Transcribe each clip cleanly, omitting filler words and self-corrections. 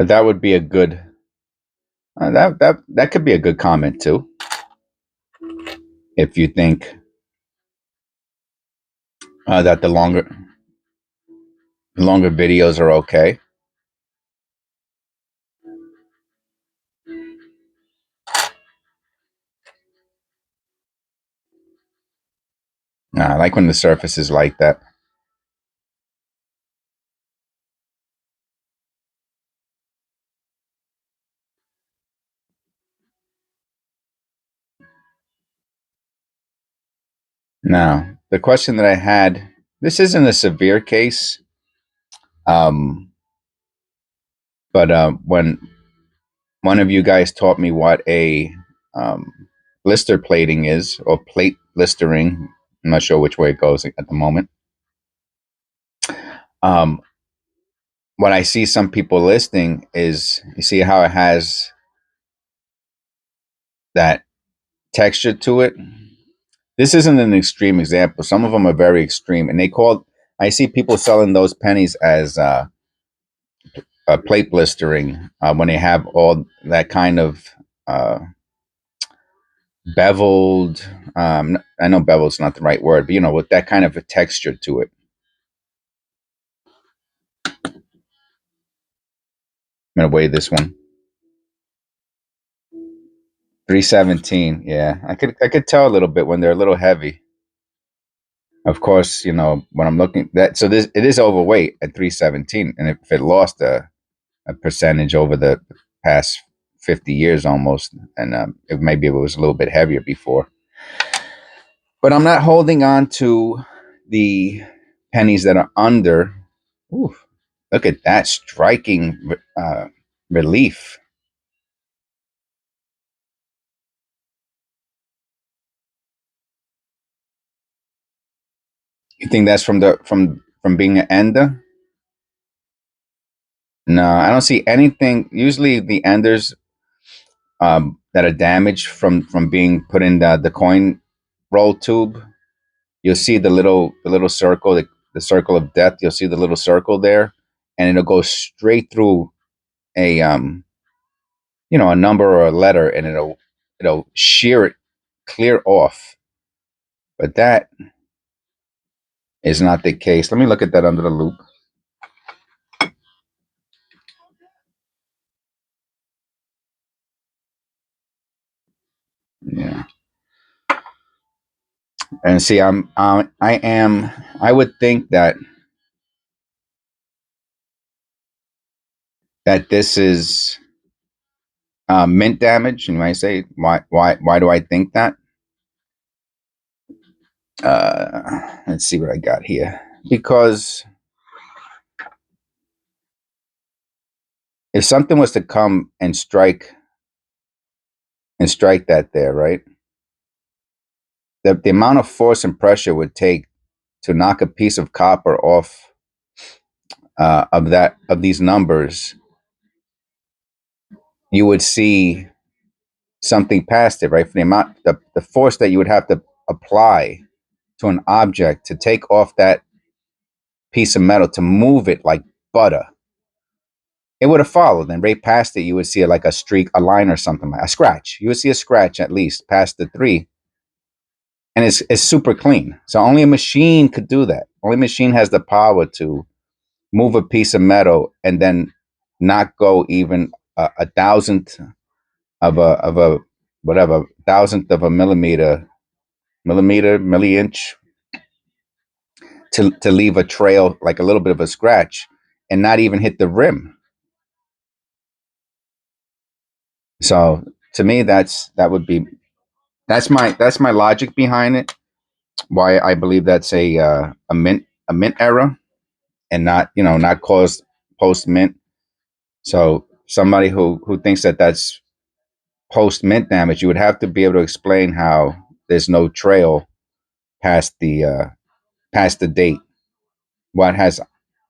But that would be a good that could be a good comment too. If you think that the longer videos are okay. I like when the surface is like that. Now, the question that I had, this isn't a severe case, um, but when one of you guys taught me what a um, blister plating is, or plate blistering. I'm not sure which way it goes at the moment. Um, what I see some people listing is, you see how it has that texture to it. This isn't an extreme example. Some of them are very extreme, and I see people selling those pennies as plate blistering when they have all that kind of uh, beveled. I know bevel's not the right word, but with that kind of a texture to it. I'm gonna weigh this one. 317. Yeah, I could tell a little bit when they're a little heavy. Of course, when I'm looking that, so this it is overweight at 317, and if it lost a percentage over the past 50 years almost, and maybe it was a little bit heavier before. But I'm not holding on to the pennies that are under. Ooh, look at that striking relief. You think that's from being an ender? No, I don't see anything. Usually, the enders that are damaged from being put in the coin roll tube, you'll see the little circle, the circle of death. You'll see the little circle there, and it'll go straight through a a number or a letter, and it'll shear it clear off. But that is not the case. Let me look at that under the loop. Yeah, and see, I would think that this is mint damage, and you might say, why do I think that? Let's see what I got here. Because if something was to come and strike that there, right? The amount of force and pressure it would take to knock a piece of copper off of these numbers, you would see something past it, right? For the force that you would have to apply to an object to take off that piece of metal to move it like butter, it would have followed. And right past it, you would see like a streak, a line, or something, like a scratch. You would see a scratch at least past the three, and it's super clean. So only a machine could do that. Only a machine has the power to move a piece of metal and then not go even a thousandth of a whatever thousandth of a millimeter milli-inch to leave a trail, like a little bit of a scratch, and not even hit the rim. So to me, that's my logic behind it. Why I believe that's a mint error, and not caused post mint. So somebody who thinks that that's post mint damage, you would have to be able to explain how there's no trail past the date. What has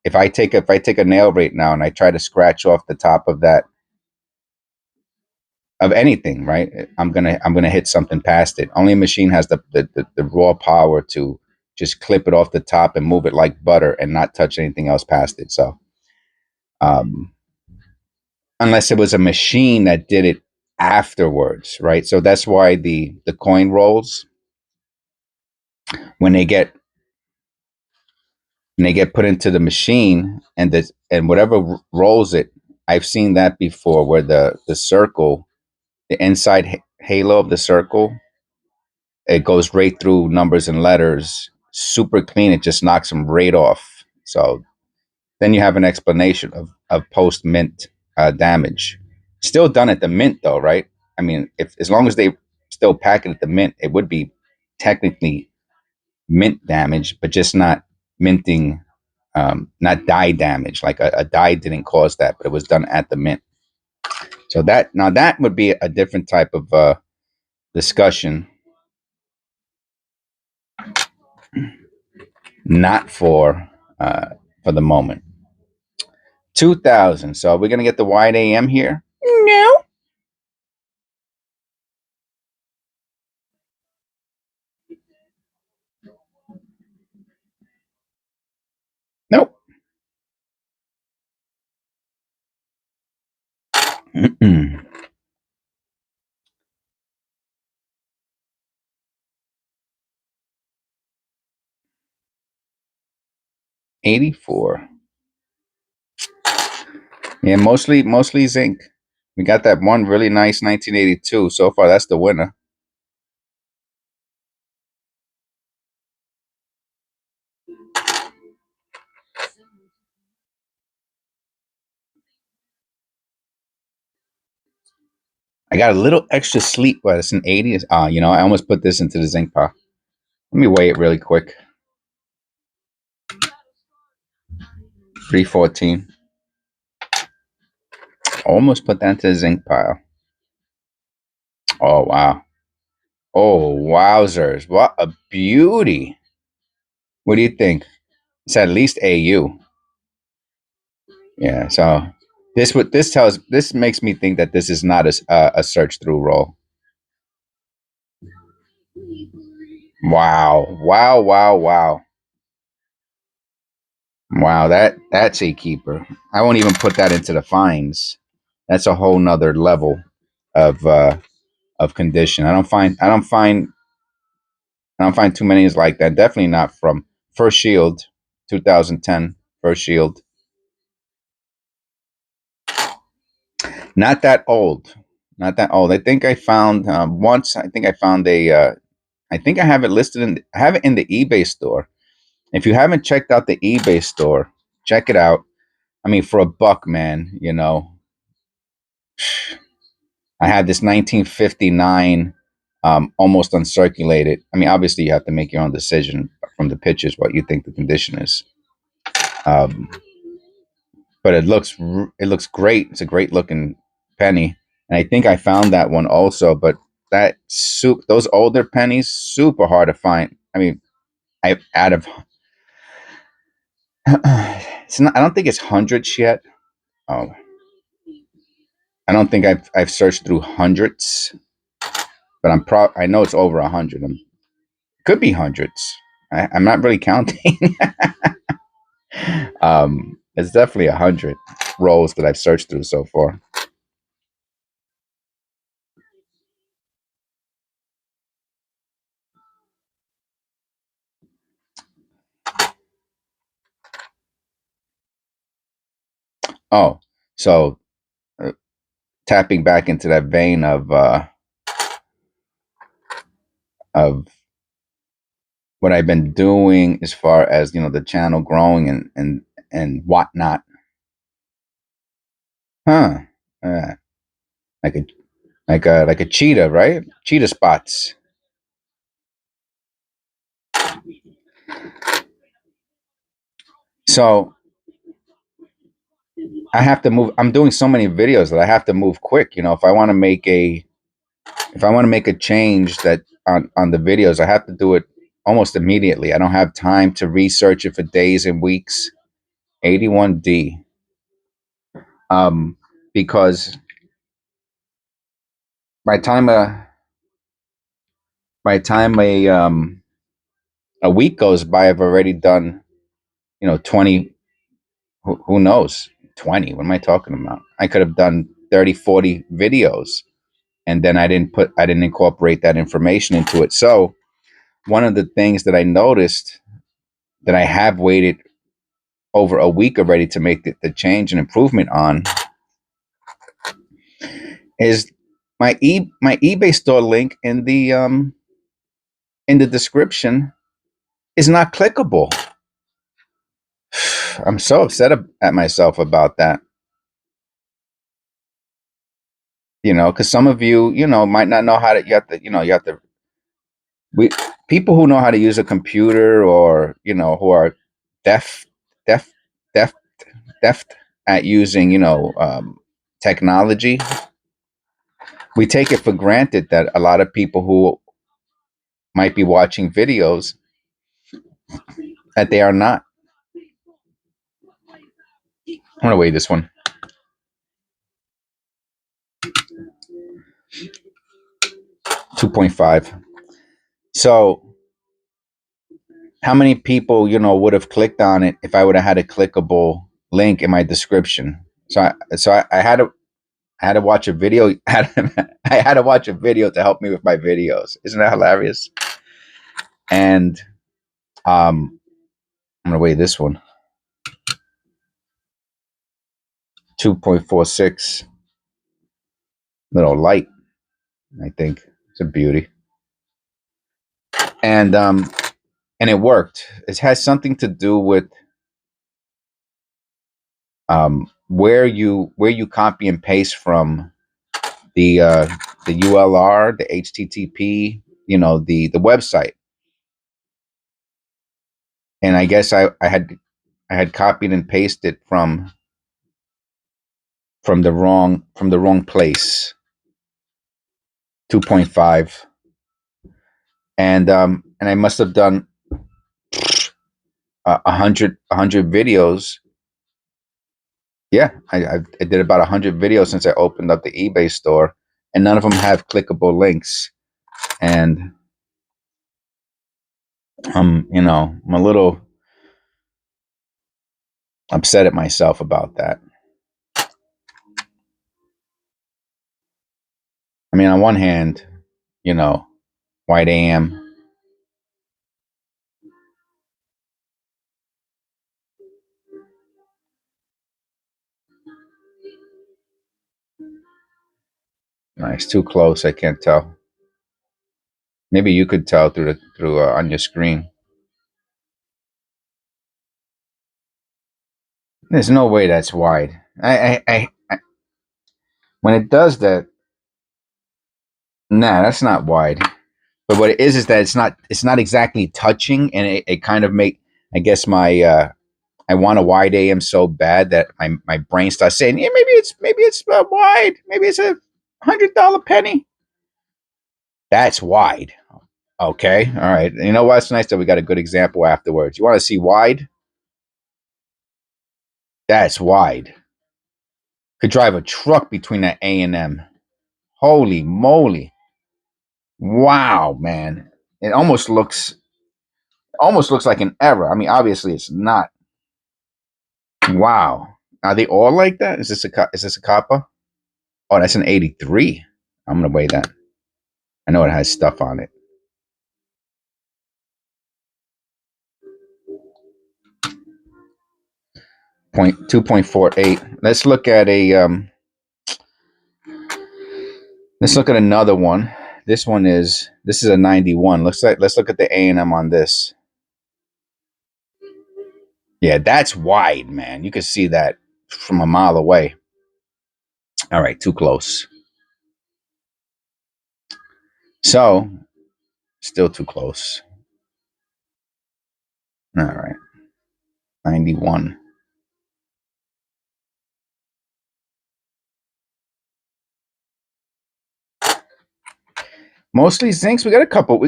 if I take a nail right now and I try to scratch off the top of that, of anything, right? I'm gonna hit something past it. Only a machine has the raw power to just clip it off the top and move it like butter and not touch anything else past it. So um unless it was a machine that did it afterwards, right? So that's why the coin rolls, when they get put into the machine, and whatever rolls it, I've seen that before, where the circle, the inside halo of the circle, it goes right through numbers and letters, super clean. It just knocks them right off. So then you have an explanation of post mint damage. Still done at the mint though, right? I mean, if as long as they still pack it at the mint, it would be technically mint damage, but just not minting, not die damage. Like a die didn't cause that, but it was done at the mint. So that would be a different type of discussion, not for the moment. 2000. So we're gonna get the wide AM here. No. Nope. 84. Yeah, mostly zinc. We got that one really nice 1982. So far, that's the winner. I got a little extra sleep, but it's an 80. I almost put this into the zinc pile. Let me weigh it really quick. 314. Almost put that into the zinc pile. Oh, wow. Oh, wowzers. What a beauty. What do you think? It's at least AU. Yeah, so this makes me think that this is not a search through roll. Wow. Wow, wow, wow. Wow, that's a keeper. I won't even put that into the fines. That's a whole nother level of condition. I don't find too many is like that. Definitely not from First Shield, 2010 First Shield. Not that old. Not that old. I think I found once. I think I found a. I think I have it listed in. I have it in the eBay store. If you haven't checked out the eBay store, check it out. I mean, for a buck, man, I had this 1959, almost uncirculated. I mean, obviously, you have to make your own decision from the pictures what you think the condition is. Um, but it looks great. It's a great looking penny, and I think I found that one also. But those older pennies super hard to find. I mean, I out of it's not. I don't think it's hundreds yet. Oh, I don't think I've searched through hundreds, but I know it's over 100. Could be hundreds. I'm not really counting. It's definitely 100 rolls that I've searched through so far. Oh, so uh, tapping back into that vein of what I've been doing as far as the channel growing and whatnot. Huh? Uh, like a like a cheetah, right? Cheetah spots. So I have to move. I'm doing so many videos that I have to move quick. If I want to make a change that on the videos, I have to do it almost immediately. I don't have time to research it for days and weeks. 81D. Because by the time a week goes by, I've already done 20. Who knows? 20. What am I talking about? I could have done 30, 40 videos. And then I didn't incorporate that information into it. So one of the things that I noticed that I have waited over a week already to make the change and improvement on is my eBay store link in the description is not clickable. I'm so upset at myself about that. Because some of you, might not know how to. You have to. We People who know how to use a computer, or who are deaf, deaf, deaf, deft at using, technology. We take it for granted that a lot of people who might be watching videos that they are not. I'm gonna weigh this one. 2.5. So how many people, would have clicked on it if I would have had a clickable link in my description? I had to watch a video. I had to watch a video to help me with my videos. Isn't that hilarious? And I'm gonna weigh this one. 2.46. Little light, I think. It's a beauty. And it worked. It has something to do with where you copy and paste from the ULR, the HTTP, the website. And I guess I had copied and pasted from the wrong place. 2.5. And I must have done 100 videos. Yeah, I did about 100 videos since I opened up the eBay store, and none of them have clickable links. And I'm a little upset at myself about that. I mean, on one hand, white AM. Nice, too close. I can't tell. Maybe you could tell through on your screen. There's no way that's wide. I when it does that, nah, that's not wide. But what it is that it's not exactly touching, and it kind of make, I guess, my I want a wide AM so bad that my brain starts saying, yeah, maybe it's wide, maybe it's $100 penny. That's wide. Okay, all right. You know what? It's nice that we got a good example afterwards. You want to see wide? That's wide. Could drive a truck between that A and M. Holy moly! Wow, man! It almost looks like an error. I mean, obviously it's not. Wow. Are they all like that? Is this a Kappa? Oh, that's an 83. I'm gonna weigh that. I know it has stuff on it. Point 2.48. Let's look at another one. This is a 91. Let's look at the A&M on this. Yeah, that's wide, man. You can see that from a mile away. All right, too close. So, still too close. All right. 91. Most of these things, we got a couple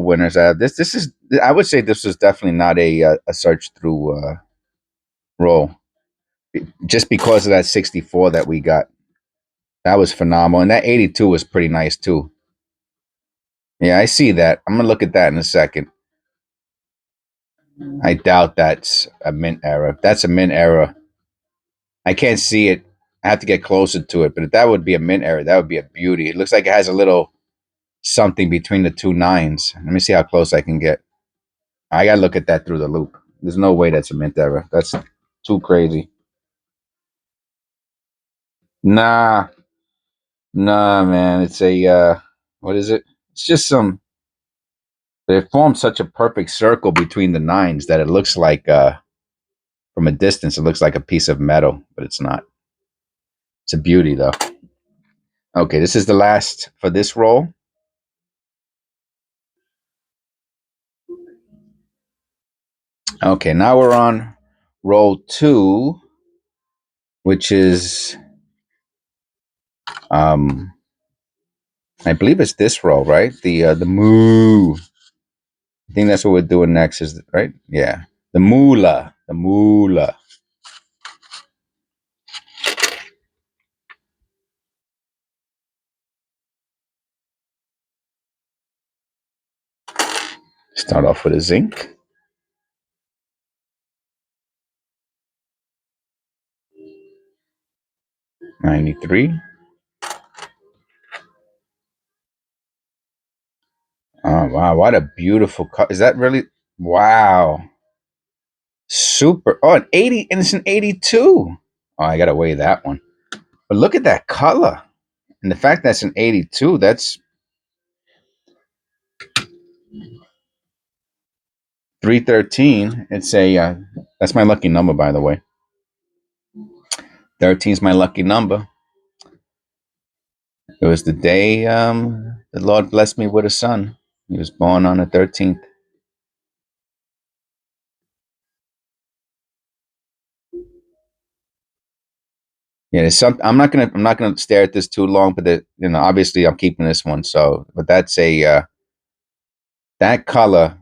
winners out of this. I would say this was definitely not a search through roll, just because of that 64 that we got. That was phenomenal, and that 82 was pretty nice too. Yeah, I see that. I'm gonna look at that in a second. I doubt that's a mint error. If that's a mint error, I can't see it I have to get closer to it, but if that would be a mint area, that would be a beauty. It looks like it has a little something between the two nines. Let me see how close I can get. I gotta look at that through the loop. There's no way that's a mint error. That's too crazy. Nah, nah, man. It's a what is it? It's just some. They formed such a perfect circle between the nines that it looks like from a distance it looks like a piece of metal, but it's not. It's a beauty though. Okay, this is the last for this roll. Okay, now we're on roll 2, which is um I believe it's this roll, right? The moo. I think that's what we're doing next, is right? Yeah. The moolah. The moolah. Start off with a zinc. 93. Oh wow, what a beautiful cut. Is that really wow. Super. Oh, an 80, and it's an 82. Oh, I gotta weigh that one. But look at that color. And the fact that's an 82, that's 313. It's a that's my lucky number, by the way. 13 is my lucky number. It was the day the Lord blessed me with a son. He was born on the 13th. Yeah, there's some. I'm not gonna stare at this too long, but obviously I'm keeping this one. So, but that's a that color.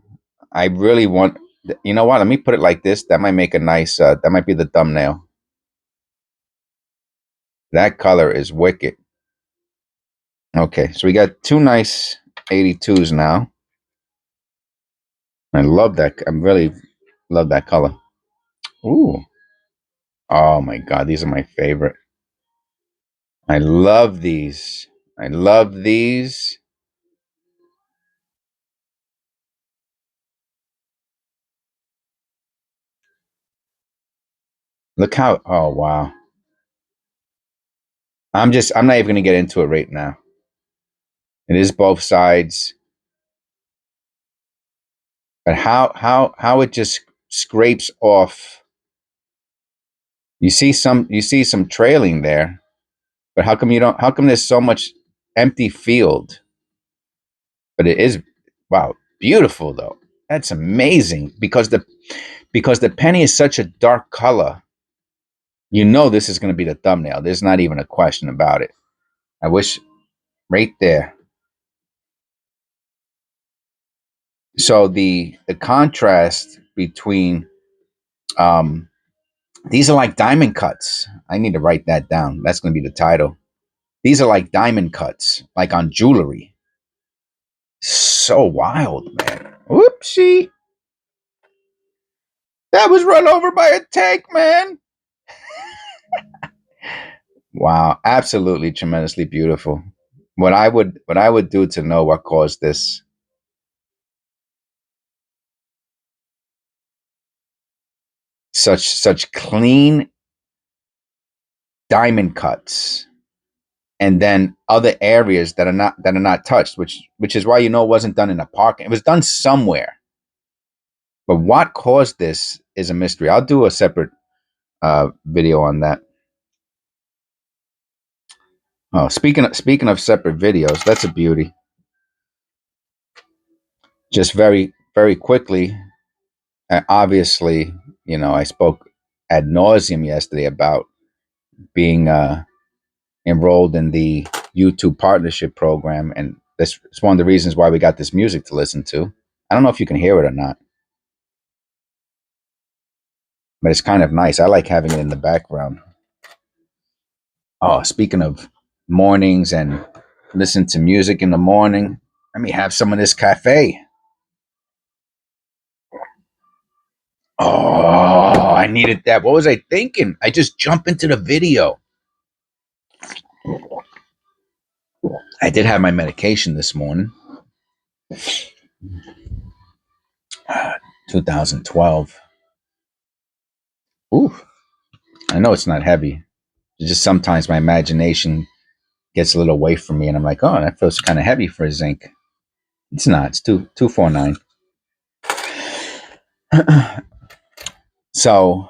I really want. You know what? Let me put it like this. That might make a nice. That might be the thumbnail. That color is wicked. Okay, so we got two nice 82s now. I love that. I really love that color. Ooh. Oh my God, these are my favorite. I love these. I love these. Look how. Oh wow. I'm not even gonna get into it right now. It is both sides, but how it just scrapes off. You see some trailing there, but how come you don't? How come there's so much empty field? But it is, wow, beautiful though. That's amazing because the penny is such a dark color. You know this is going to be the thumbnail. There's not even a question about it. I wish right there. So the contrast between um these are like diamond cuts. I need to write that down. That's going to be the title. These are like diamond cuts, like on jewelry. So wild, man. Whoopsie. That was run over by a tank, man. Wow, absolutely tremendously beautiful. What I would do to know what caused this, such clean diamond cuts, and then other areas that are not touched, which is why you know it wasn't done in a park. It was done somewhere. But what caused this is a mystery. I'll do a separate video on that. Oh, speaking of separate videos, that's a beauty. Just very quickly, obviously, I spoke ad nauseum yesterday about being enrolled in the YouTube partnership program, and that's it's one of the reasons why we got this music to listen to. I don't know if you can hear it or not, but it's kind of nice. I like having it in the background. Oh, speaking of mornings and listen to music in the morning, let me have some of this cafe. Oh, I needed that. What was I thinking? I just jump into the video. I did have my medication this morning. 2012. Ooh, I know it's not heavy. It's just sometimes my imagination gets a little away from me, and I'm like, oh, that feels kind of heavy for a zinc. It's not. It's 249. So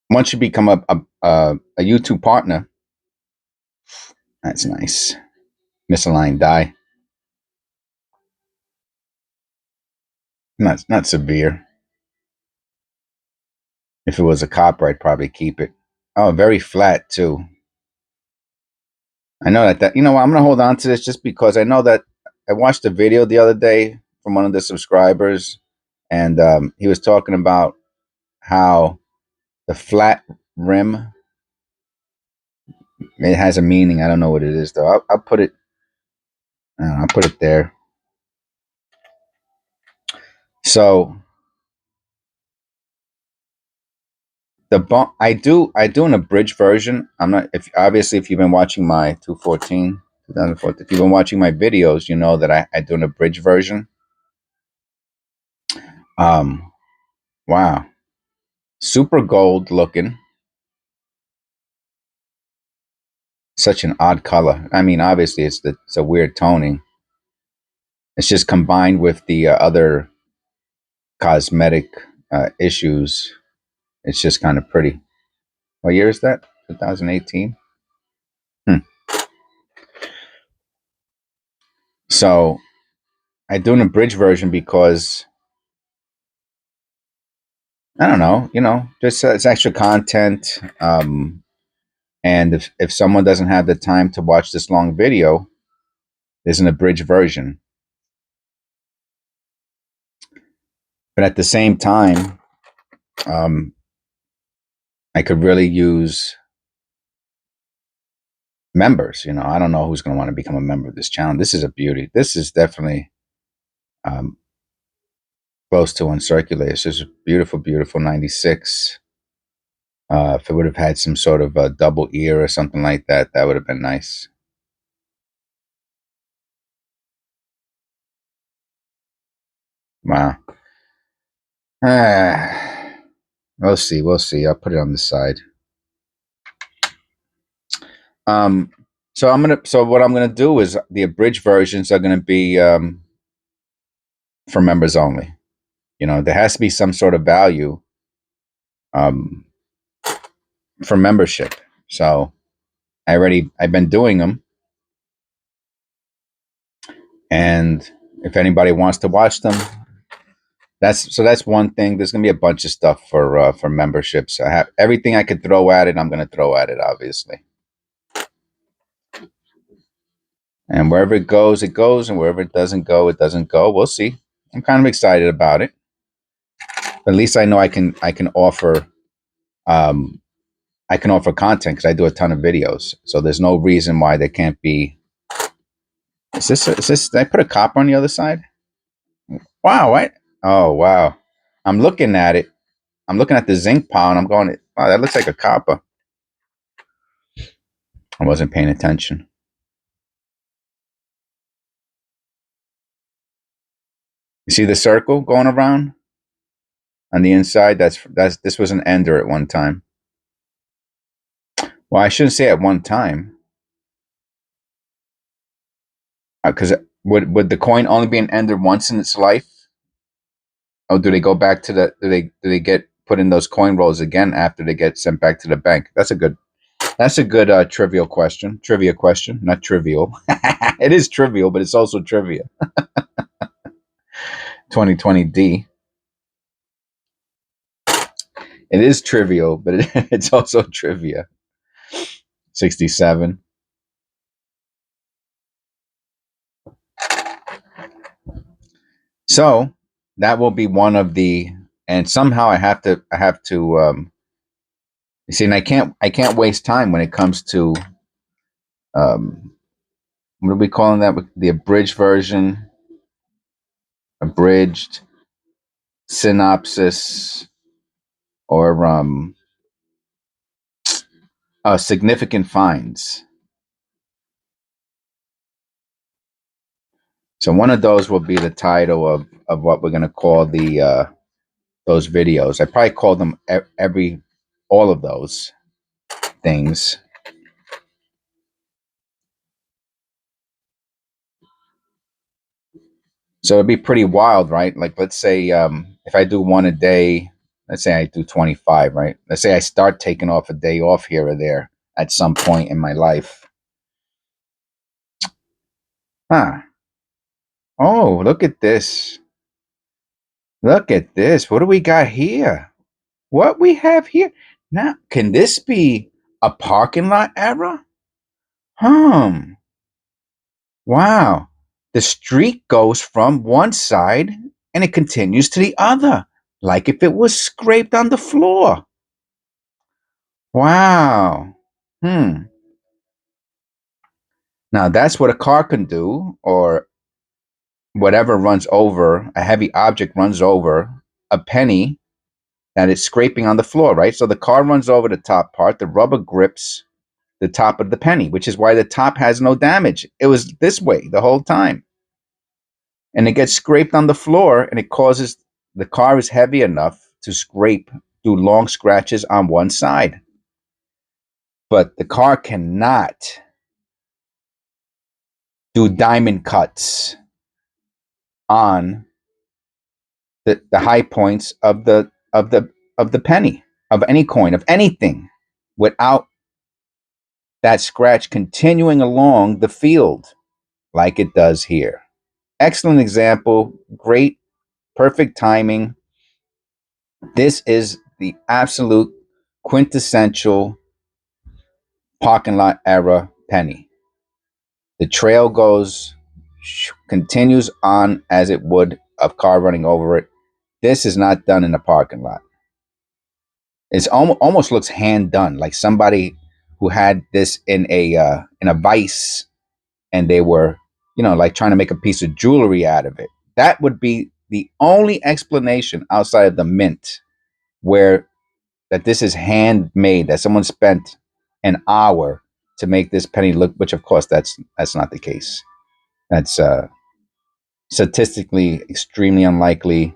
once you become a YouTube partner, that's nice. Misaligned dye. Not severe. If it was a copper, I'd probably keep it. Oh, very flat too. I know that you know what, I'm gonna hold on to this just because I know that I watched a video the other day from one of the subscribers, and he was talking about how the flat rim, it has a meaning. I don't know what it is though. I'll put it. I'll put it there. So the bump I do an abridged version. I'm not if obviously if you've been watching my 2014, if you've been watching my videos, you know that I do an abridged version. Um, wow, super gold looking. Such an odd color. I mean, obviously it's a weird toning. It's just combined with the other cosmetic issues. It's just kind of pretty. What year is that? 2018. Hmm. So I do an abridged version because I don't know, just it's extra content. And if someone doesn't have the time to watch this long video, there's an abridged version. But at the same time, um, I could really use members. I don't know who's going to want to become a member of this channel. This is a beauty. This is definitely um, close to uncirculated. This is a beautiful, beautiful 96. If it would have had some sort of a double ear or something like that, that would have been nice. Wow. We'll see. We'll see. I'll put it on the side. Um, so what I'm gonna do is the abridged versions are gonna be for members only. There has to be some sort of value um, for membership. So I've been doing them, and if anybody wants to watch them, that's one thing. There's gonna be a bunch of stuff for memberships. I have everything I could throw at it. I'm gonna throw at it, obviously, and wherever it goes, and wherever it doesn't go. We'll see. I'm kind of excited about it. At least I know I can offer um, I can offer content because I do a ton of videos. So there's no reason why there can't be. Is this? Did I put a copper on the other side? Wow! What? Oh wow! I'm looking at it. I'm looking at the zinc pile, and I'm going, wow, that looks like a copper. I wasn't paying attention. You see the circle going around on the inside? This was an ender at one time. Well, I shouldn't say at one time, because would the coin only be an ender once in its life? Oh, do they go back to the? Do they get put in those coin rolls again after they get sent back to the bank? That's a good trivial question. Trivia question, not trivial. It is trivial, but it's also trivia. 2020D. It is trivial, but it's also trivia. 67. So that will be one of the, and somehow I have to you see, and I can't waste time when it comes to um what are we calling that? The abridged version, abridged synopsis, or Significant fines. So one of those will be the title of what we're going to call the those videos. I probably call them all of those things. So it'd be pretty wild, right? Like, let's say if I do one a day, let's say I do 25, right? Let's say I start taking off a day off here or there at some point in my life. Huh. Oh, look at this. Look at this. What do we got here? What we have here? Now, can this be a parking lot error? Wow. The street goes from one side and it continues to the other, like if it was scraped on the floor. Wow. Hmm. Now that's what a car can do, or whatever runs over, a heavy object runs over a penny that is scraping on the floor, right? So the car runs over the top part, the rubber grips the top of the penny, which is why the top has no damage. It was this way the whole time. And it gets scraped on the floor and it causes the car is heavy enough to scrape, do long scratches on one side. But the car cannot do diamond cuts on the high points of the penny, of any coin, of anything, without that scratch continuing along the field like it does here. Excellent example, great, perfect timing. This is the absolute quintessential parking lot era penny. The trail continues on as it would a car running over it. This is not done in a parking lot. It's almost looks hand done, like somebody who had this in a vice, and they were, like trying to make a piece of jewelry out of it. That would be the only explanation outside of the mint, where that this is handmade, that someone spent an hour to make this penny look. Which, of course, that's not the case. That's statistically extremely unlikely.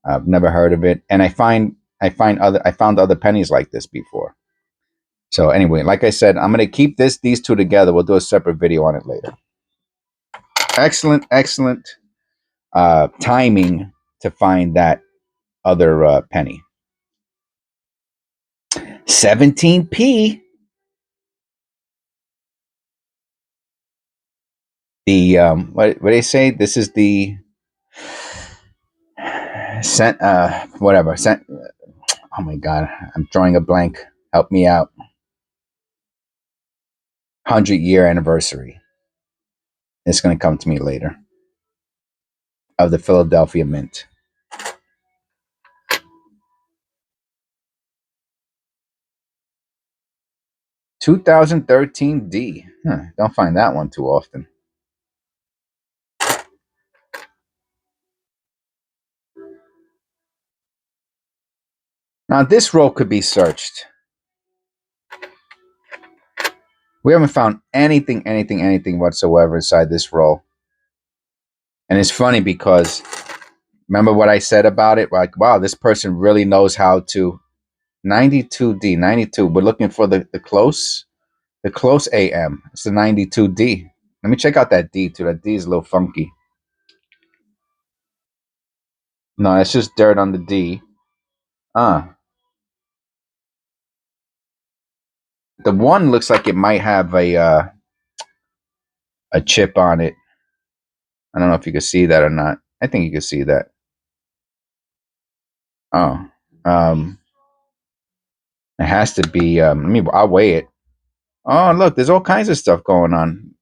I've never heard of it, and I found other pennies like this before. So anyway, like I said, I'm gonna keep these two together. We'll do a separate video on it later. Excellent timing to find that other penny. 17p. The what they say? This is the cent. Whatever cent. Oh my god, I'm drawing a blank. Help me out. 100-year anniversary. It's going to come to me later. Of the Philadelphia Mint. 2013 D. Don't find that one too often. Now this roll could be searched. We haven't found anything whatsoever inside this roll. And it's funny because remember what I said about it? Like, wow, this person really knows how to. 92D, 92. We're looking for the close AM. It's the 92D. Let me check out that D too. That D is a little funky. No, it's just dirt on the D. The one looks like it might have a chip on it. I don't know if you can see that or not. I think you can see that. Oh, it has to be. I'll weigh it. Oh, look, there's all kinds of stuff going on.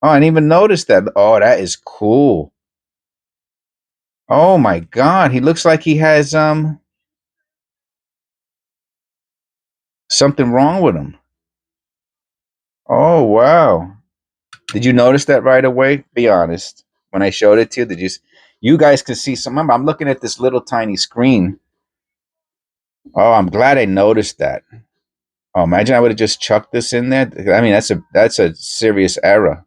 Oh, I didn't even notice that. Oh, that is cool. Oh my God, he looks like he has something wrong with him. Oh wow. Did you notice that right away? Be honest. When I showed it to you, you guys could see some. Remember, I'm looking at this little tiny screen. Oh, I'm glad I noticed that. Oh, imagine I would have just chucked this in there. I mean, that's a serious error.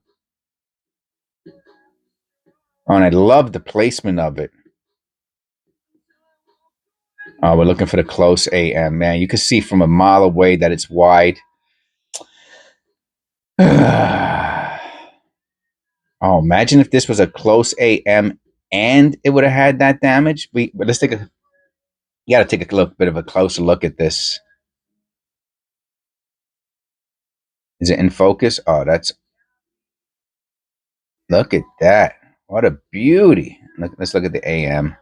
Oh, and I love the placement of it. Oh, we're looking for the close AM, man. You can see from a mile away that it's wide. Oh, imagine if this was a close AM and it would have had that damage. But let's take a. You got to take a little bit of a closer look at this. Is it in focus? Oh, that's. Look at that. What a beauty. Let's look at the AM.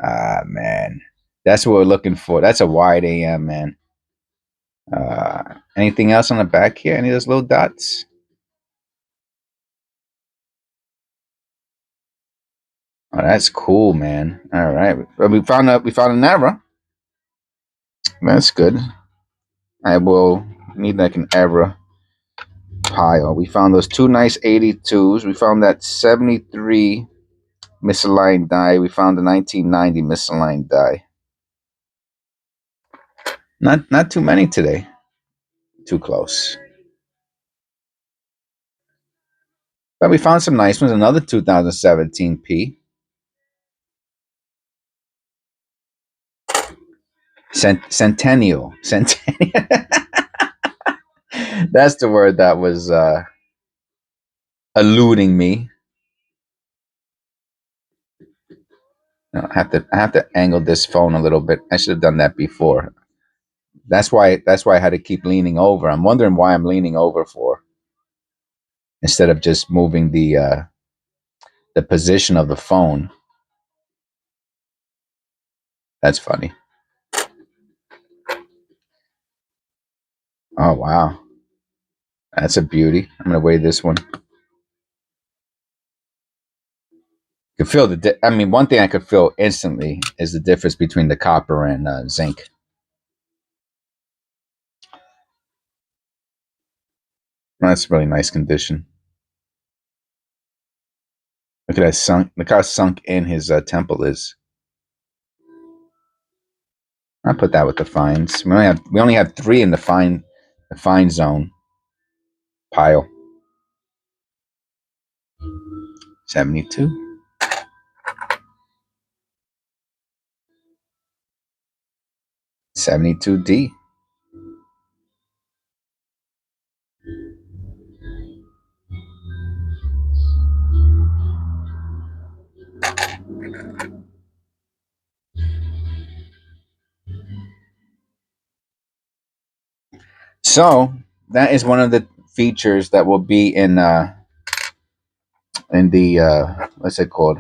Ah, man. That's what we're looking for. That's a wide AM, man. Anything else on the back here? Any of those little dots? Oh, that's cool, man. All right. Well, we found an error. That's good. I will need like an error pile. We found those two nice 82s. We found that 73 misaligned die. We found the 1990 misaligned die. Not too many today. Too close. But we found some nice ones. Another 2017 P. Centennial. Centennial. That's the word that was eluding me. No, I have to angle this phone a little bit. I should have done that before. That's why I had to keep leaning over. I'm wondering why I'm leaning over for instead of just moving the position of the phone. That's funny. Oh wow, that's a beauty. I'm gonna weigh this one. Could feel I mean, one thing I could feel instantly is the difference between the copper and zinc. That's really nice condition. Look at that sunk. Look how sunk in his temple is. I put that with the fines. We only have three in the fine zone pile. 72. $72D. So that is one of the features that will be in the what's it called?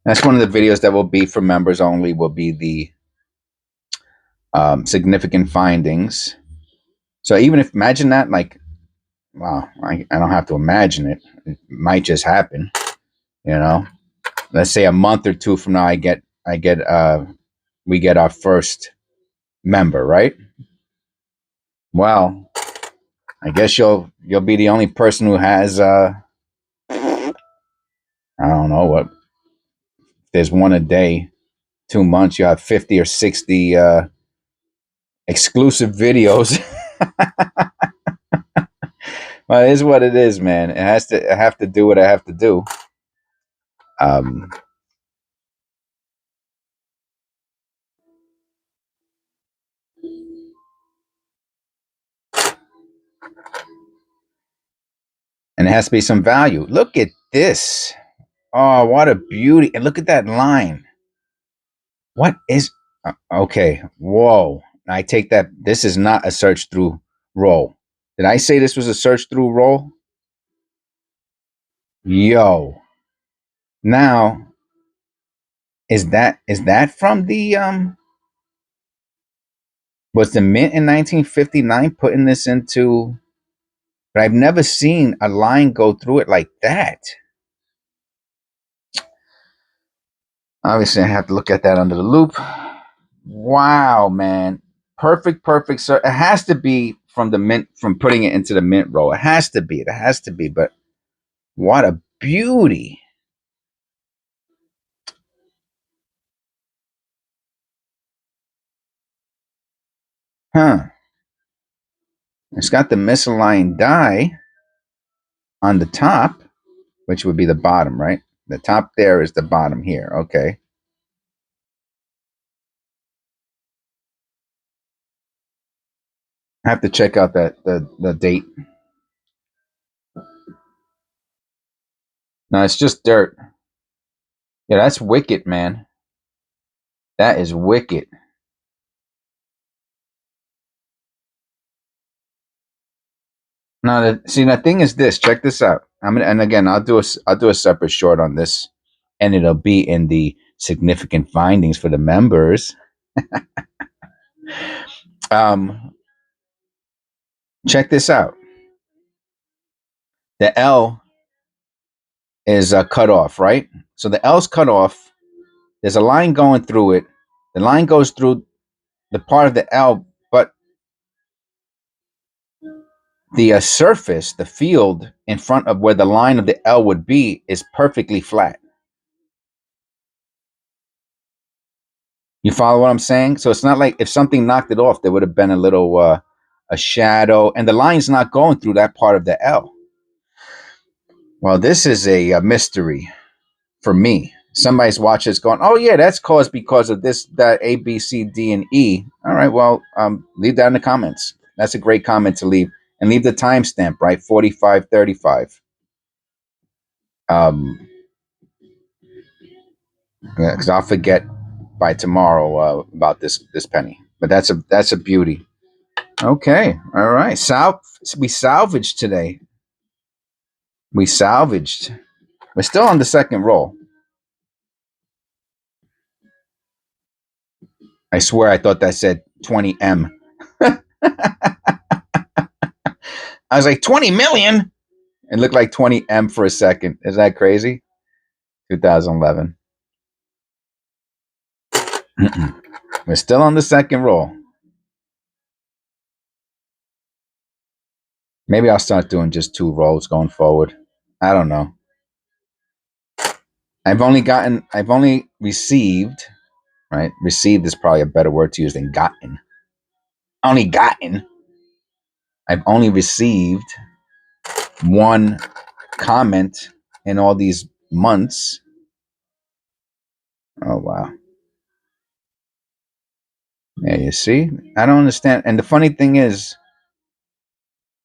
That's one of the videos that will be for members only. Will be the significant findings. So even if imagine that, like, wow, I don't have to imagine it. It might just happen. You know, let's say a month or two from now, we get our first member, right? Well, I guess you'll be the only person who has I don't know what. There's one a day, 2 months. You have 50 or 60 exclusive videos. Well, it is what it is, man. It has to. I have to do what I have to do. Um, and it has to be some value. Look at this. Oh, what a beauty! And look at that line. What is? Okay. Whoa. I take that. This is not a search through roll. Did I say this was a search through roll? Yo. Now, is that from the was the mint in 1959 putting this into, but I've never seen a line go through it like that. Obviously, I have to look at that under the loop. Wow, man. Perfect, sir. It has to be from the mint, from putting it into the mint roll. It has to be. It has to be. But what a beauty. Huh. It's got the misaligned die on the top, which would be the bottom, right? The top there is the bottom here. Okay. I have to check out the date. No, it's just dirt. Yeah, that's wicked, man. That is wicked. Now, see, the thing is this. Check this out. And again, I'll do a separate short on this, and it'll be in the significant findings for the members. Um, check this out. The L is cut off, right? So the L's cut off. There's a line going through it. The line goes through the part of the L, but the surface, the field in front of where the line of the L would be, is perfectly flat. You follow what I'm saying? So it's not like if something knocked it off, there would have been a little a shadow, and the line's not going through that part of the L. Well, this is a mystery for me. Somebody's watching this going, oh yeah, that's caused because of this, that, A, B, C, D, and E. All right, well, leave that in the comments. That's a great comment to leave, and leave the timestamp, right? 45:35. Yeah, because I'll forget by tomorrow about this penny. But that's a beauty. Okay, all right. We salvaged today. We salvaged. We're still on the second roll. I swear I thought that said 20M. I was like, 20 million? It looked like 20M for a second. Is that crazy? 2011. We're still on the second roll. Maybe I'll start doing just 2 rolls going forward. I don't know. I've only received, right? Received is probably a better word to use than gotten. Only gotten. I've only received 1 comment in all these months. Oh wow. Yeah, you see? I don't understand. And the funny thing is,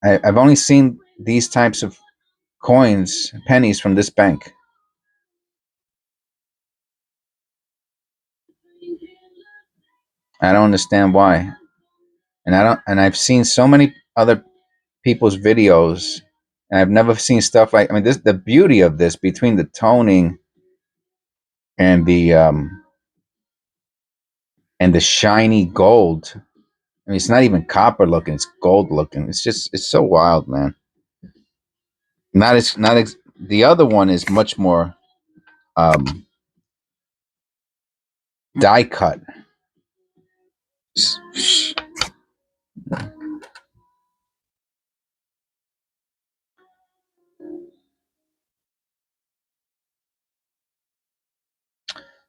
I've only seen these types of coins, pennies from this bank. I don't understand why. And I've seen so many other people's videos, and I've never seen stuff like, I mean, this, the beauty of this, between the toning and the shiny gold. I mean, it's not even copper looking, it's gold looking. It's so wild, man. The other one is much more um die cut.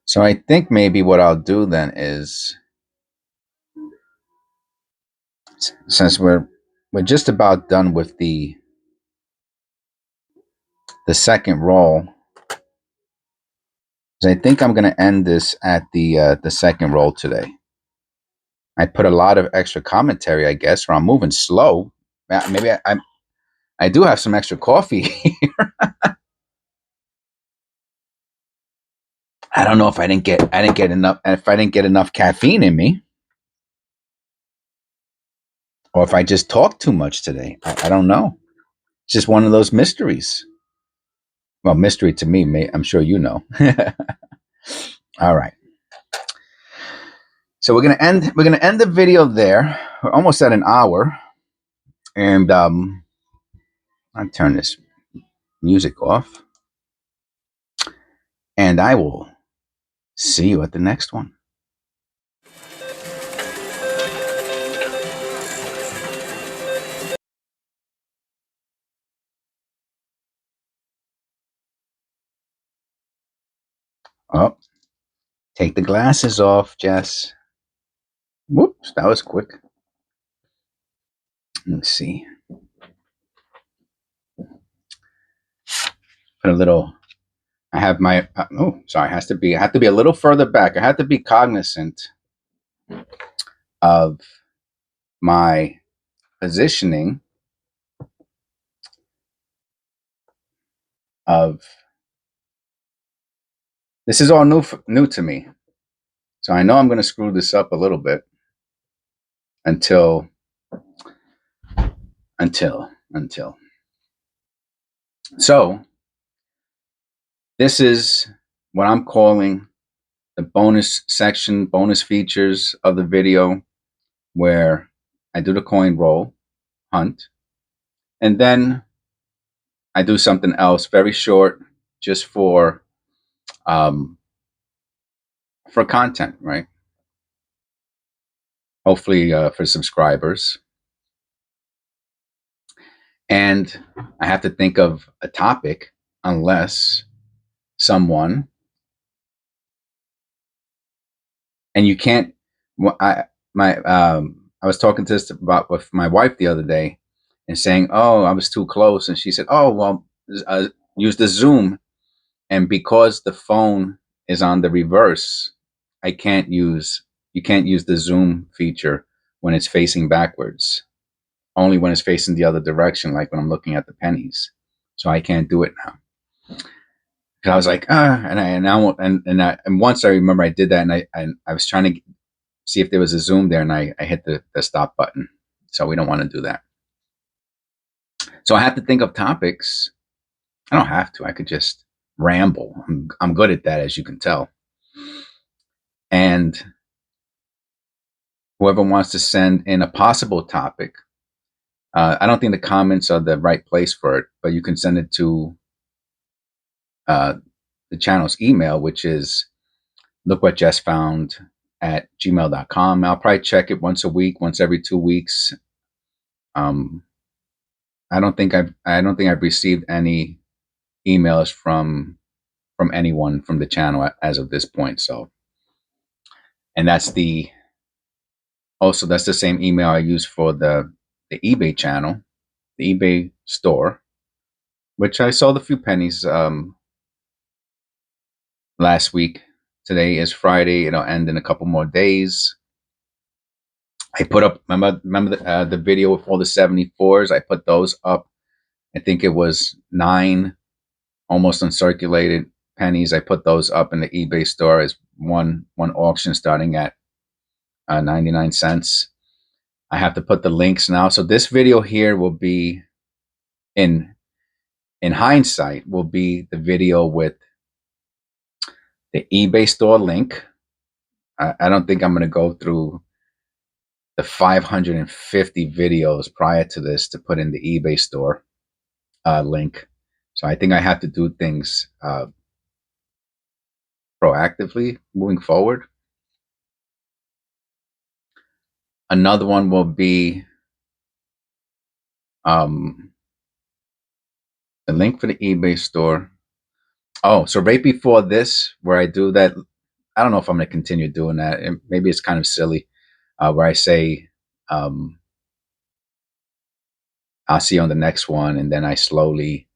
So I think maybe what I'll do then is, since we're just about done with the second roll, I think I'm going to end this at the second roll today. I put a lot of extra commentary, I guess, or I'm moving slow. Maybe I do have some extra coffee here. I don't know if I didn't get enough caffeine in me, or if I just talked too much today. I don't know. It's just one of those mysteries. Well, mystery to me, I'm sure you know. All right. So we're gonna end the video there. We're almost at an hour, and I'll turn this music off, and I will see you at the next one. Oh, take the glasses off, Jess. Whoops, that was quick. Let's see. Put a little. I have my. Oh, sorry. It has to be. I have to be a little further back. I have to be cognizant of my positioning of. This is all new to me, so I know I'm going to screw this up a little bit until until. So this is what I'm calling the bonus section, bonus features of the video, where I do the coin roll hunt, and then I do something else very short, just um, for content, right? Hopefully for subscribers. And I have to think of a topic unless someone, and you can't. I was talking to this about with my wife the other day, and saying, "Oh, I was too close," and she said, "Oh, well, use the zoom." And because the phone is on the reverse, I can't use. You can't use the zoom feature when it's facing backwards. Only when it's facing the other direction, like when I'm looking at the pennies. So I can't do it now. And I was like, and once I remember I did that, and I was trying to see if there was a zoom there, and I hit the stop button. So we don't want to do that. So I have to think of topics. I don't have to. I could just ramble. I'm good at that, as you can tell. And whoever wants to send in a possible topic, I don't think the comments are the right place for it, but you can send it to the channel's email, which is lookwhatjessfound@gmail.com. I'll probably check it once a week, once every 2 weeks. Um, I don't think I've received any emails from anyone from the channel as of this point. So, and that's the same email I use for the eBay channel, the eBay store, which I sold a few pennies last week. Today is Friday. It'll end in a couple more days. I put up, remember the video with all the 74s? I put those up. I think it was 9 almost uncirculated pennies. I put those up in the eBay store as one auction starting at 99 cents. I have to put the links now. So this video here will be, in hindsight, will be the video with the eBay store link. I don't think I'm going to go through the 550 videos prior to this to put in the eBay store link. So I think I have to do things proactively moving forward. Another one will be the link for the eBay store. Oh, so right before this, where I do that, I don't know if I'm going to continue doing that. Maybe it's kind of silly, where I say, I'll see you on the next one, and then I slowly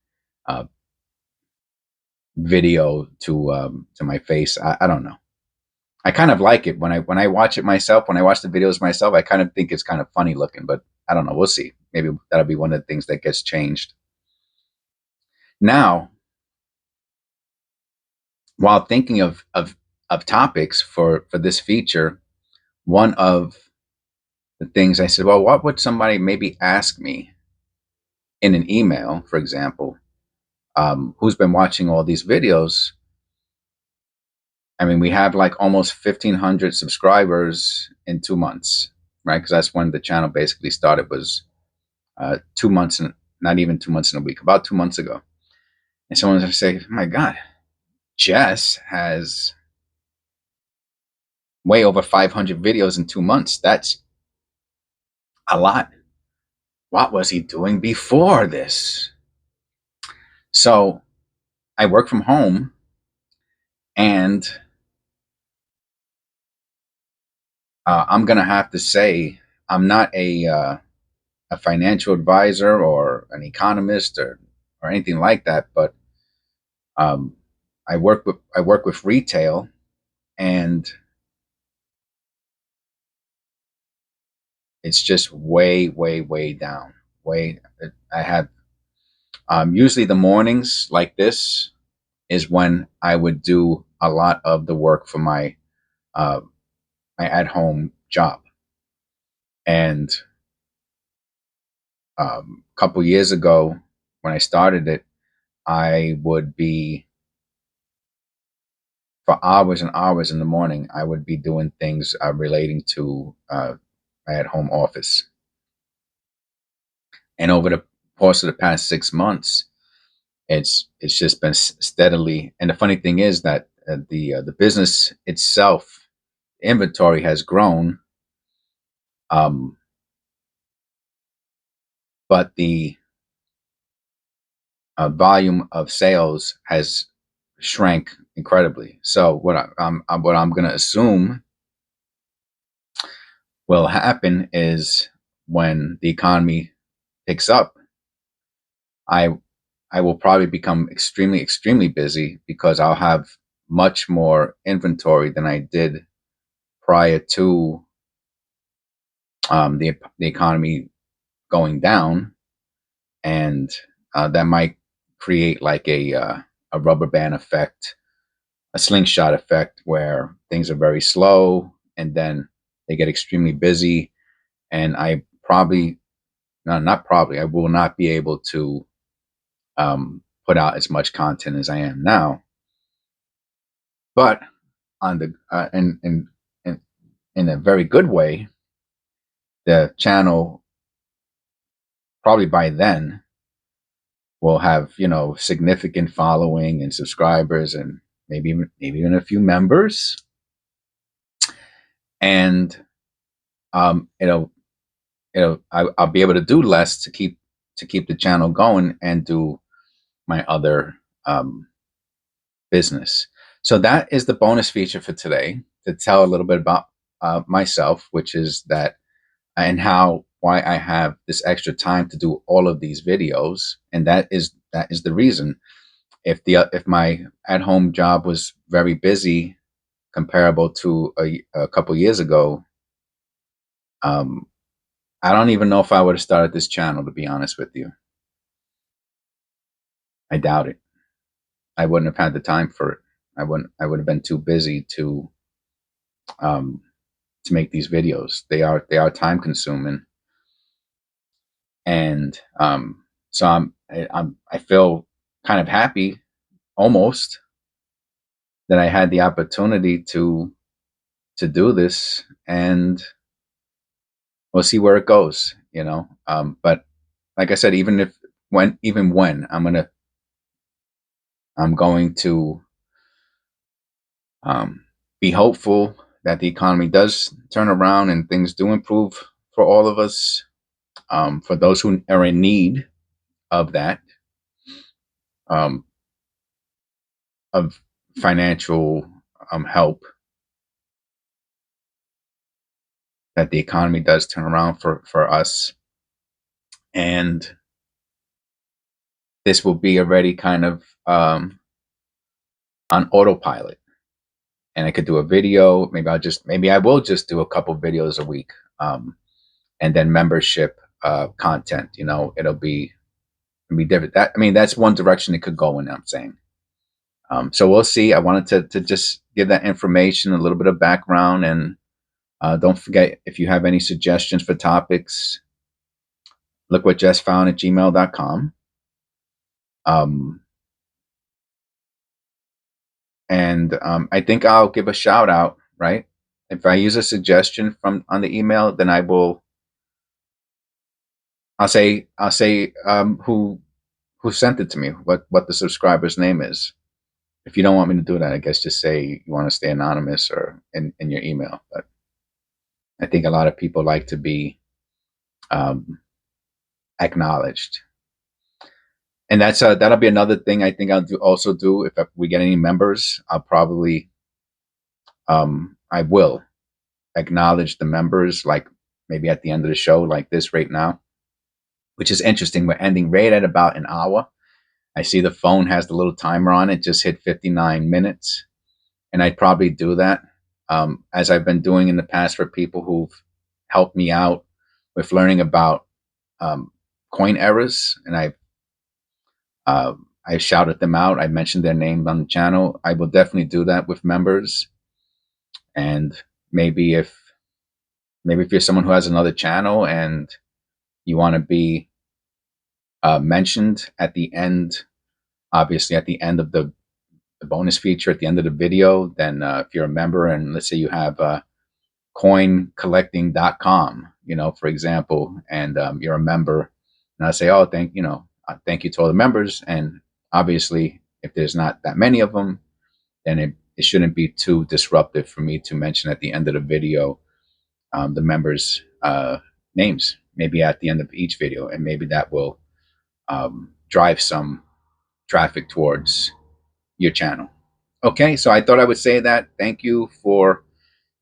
video to my face. I don't know. I kind of like it when I watch it myself. When I watch the videos myself, I kind of think it's kind of funny looking, but I don't know. We'll see. Maybe that'll be one of the things that gets changed. Now, while thinking of topics for this feature, one of the things I said, well, what would somebody maybe ask me in an email, for example, who's been watching all these videos? I mean, we have like almost 1,500 subscribers in 2 months, right? Because that's when the channel basically started, was 2 months, and not even 2 months in a week, about 2 months ago. And someone's going to say, oh my God, Jess has way over 500 videos in 2 months. That's a lot. What was he doing before this? So I work from home, and I'm going to have to say I'm not a a financial advisor or an economist or anything like that, but um, I work with retail, and it's just way down. Way I have usually the mornings like this is when I would do a lot of the work for uh, my at home job. And a couple years ago, when I started it, I would be for hours and hours in the morning. I would be doing things relating to my at home office. And over the course of the past 6 months, it's just been steadily. And the funny thing is that the business itself, inventory has grown, um, but the volume of sales has shrank incredibly. So what I'm going to assume will happen is when the economy picks up, I I will probably become extremely busy because I'll have much more inventory than I did prior to the economy going down, and that might create like a rubber band effect, a slingshot effect, where things are very slow and then they get extremely busy, and I probably no, not probably, I will not be able to put out as much content as I am now. But on the in a very good way, the channel probably by then will have, significant following and subscribers, and maybe even a few members, and um, it'll I'll be able to do less to keep the channel going and do my other um, business. So that is the bonus feature for today, to tell a little bit about myself, which is that, and how why I have this extra time to do all of these videos, and that is the reason. If my at home job was very busy, comparable to a couple years ago, um, I don't even know if I would have started this channel. To be honest with you, I doubt it. I wouldn't have had the time for it. I would have been too busy um, to make these videos. They are time consuming, and so I feel kind of happy, almost, that I had the opportunity to do this, and we'll see where it goes. But like I said, even when I'm going to um, be hopeful that the economy does turn around and things do improve for all of us. For those who are in need of that, um, of financial help, that the economy does turn around for us, and this will be already kind of on autopilot, and I could do a video. Maybe I will just do a couple videos a week, and then membership content. It'll be different. That's one direction it could go in. I'm saying. So we'll see. I wanted to just give that information, a little bit of background, and don't forget, if you have any suggestions for topics, look what Jess found at gmail.com. Um, and I think I'll give a shout out, right? If I use a suggestion from on the email, then I'll say who sent it to me, what the subscriber's name is. If you don't want me to do that, I guess just say you want to stay anonymous or in your email. But I think a lot of people like to be um, acknowledged, and that'll be another thing I think also do if we get any members. I will acknowledge the members, like maybe at the end of the show, like this right now. which is interesting. We're ending right at about an hour. I see the phone has the little timer on it, just hit 59 minutes. And I'd probably do that, as I've been doing in the past for people who've helped me out with learning about um, coin errors. And I shouted them out. I mentioned their name on the channel. I will definitely do that with members. And maybe if maybe if you're someone who has another channel and you want to be mentioned at the end, obviously at the end of the bonus feature at the end of the video, then if you're a member and let's say you have coincollecting.com, for example, and you're a member, and I say, oh, thank you to all the members. And obviously, if there's not that many of them, then it shouldn't be too disruptive for me to mention at the end of the video the members' names, maybe at the end of each video, and maybe that will drive some traffic towards your channel. Okay, so I thought I would say that. Thank you for,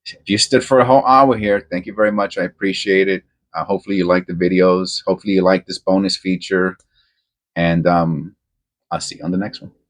if you stood for a whole hour here, thank you very much. I appreciate it. Hopefully you like the videos. Hopefully you like this bonus feature. And I'll see you on the next one.